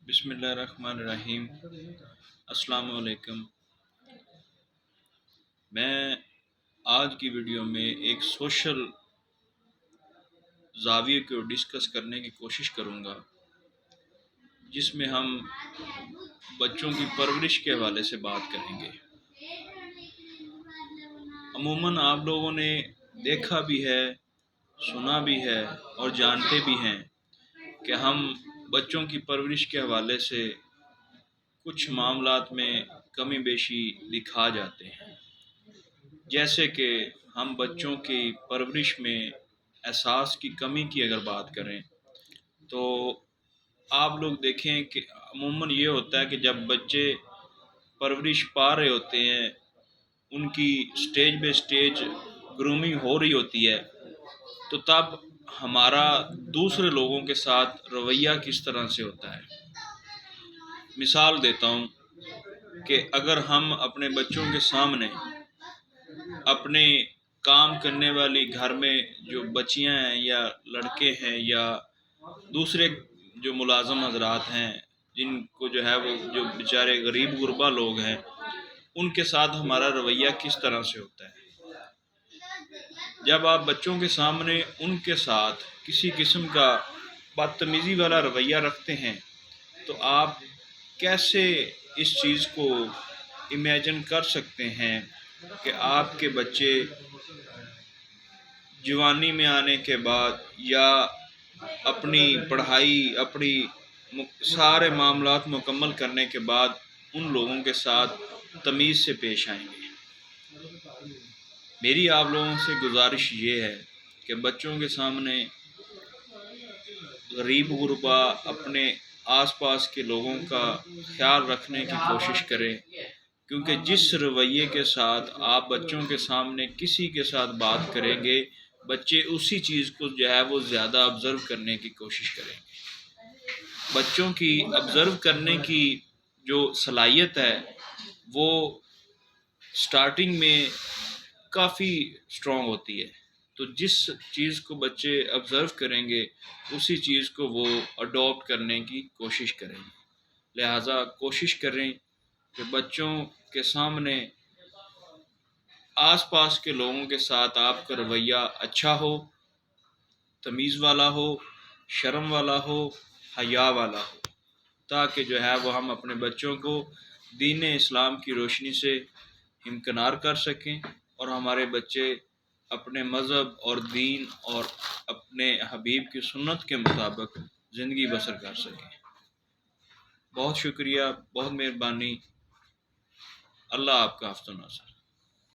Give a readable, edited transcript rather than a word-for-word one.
بسم اللہ الرحمن الرحیم۔ السلام علیکم۔ میں آج کی ویڈیو میں ایک سوشل زاویے کو ڈسکس کرنے کی کوشش کروں گا، جس میں ہم بچوں کی پرورش کے حوالے سے بات کریں گے۔ عموماً آپ لوگوں نے دیکھا بھی ہے، سنا بھی ہے اور جانتے بھی ہیں کہ ہم بچوں کی پرورش کے حوالے سے کچھ معاملات میں کمی بیشی دکھا جاتے ہیں، جیسے کہ ہم بچوں کی پرورش میں احساس کی کمی کی اگر بات کریں تو آپ لوگ دیکھیں کہ عموماً یہ ہوتا ہے کہ جب بچے پرورش پا رہے ہوتے ہیں، ان کی سٹیج بے سٹیج گرومنگ ہو رہی ہوتی ہے، تو تب ہمارا دوسرے لوگوں کے ساتھ رویہ کس طرح سے ہوتا ہے۔ مثال دیتا ہوں کہ اگر ہم اپنے بچوں کے سامنے اپنے کام کرنے والی گھر میں جو بچیاں ہیں یا لڑکے ہیں یا دوسرے جو ملازم حضرات ہیں، جن کو جو ہے وہ جو بیچارے غریب غربا لوگ ہیں، ان کے ساتھ ہمارا رویہ کس طرح سے ہوتا ہے۔ جب آپ بچوں کے سامنے ان کے ساتھ کسی قسم کا بدتمیزی والا رویہ رکھتے ہیں تو آپ کیسے اس چیز کو امیجن کر سکتے ہیں کہ آپ کے بچے جوانی میں آنے کے بعد یا اپنی پڑھائی اپنی سارے معاملات مکمل کرنے کے بعد ان لوگوں کے ساتھ تمیز سے پیش آئیں گے۔ میری آپ لوگوں سے گزارش یہ ہے کہ بچوں کے سامنے غریب غربا اپنے آس پاس کے لوگوں کا خیال رکھنے کی کوشش کریں، کیونکہ جس رویے کے ساتھ آپ بچوں کے سامنے کسی کے ساتھ بات کریں گے، بچے اسی چیز کو جو ہے وہ زیادہ آبزرو کرنے کی کوشش کریں گے۔ بچوں کی آبزرو کرنے کی جو صلاحیت ہے وہ سٹارٹنگ میں کافی اسٹرانگ ہوتی ہے، تو جس چیز کو بچے آبزرو کریں گے اسی چیز کو وہ اڈاپٹ کرنے کی کوشش کریں گے۔ لہٰذا کوشش کریں کہ بچوں کے سامنے آس پاس کے لوگوں کے ساتھ آپ کا رویہ اچھا ہو، تمیز والا ہو، شرم والا ہو، حیا والا ہو، تاکہ جو ہے وہ ہم اپنے بچوں کو دین اسلام کی روشنی سے ہمکنار کر سکیں اور ہمارے بچے اپنے مذہب اور دین اور اپنے حبیب کی سنت کے مطابق زندگی بسر کر سکیں۔ بہت شکریہ، بہت مہربانی۔ اللہ آپ کا حفظ و نصر۔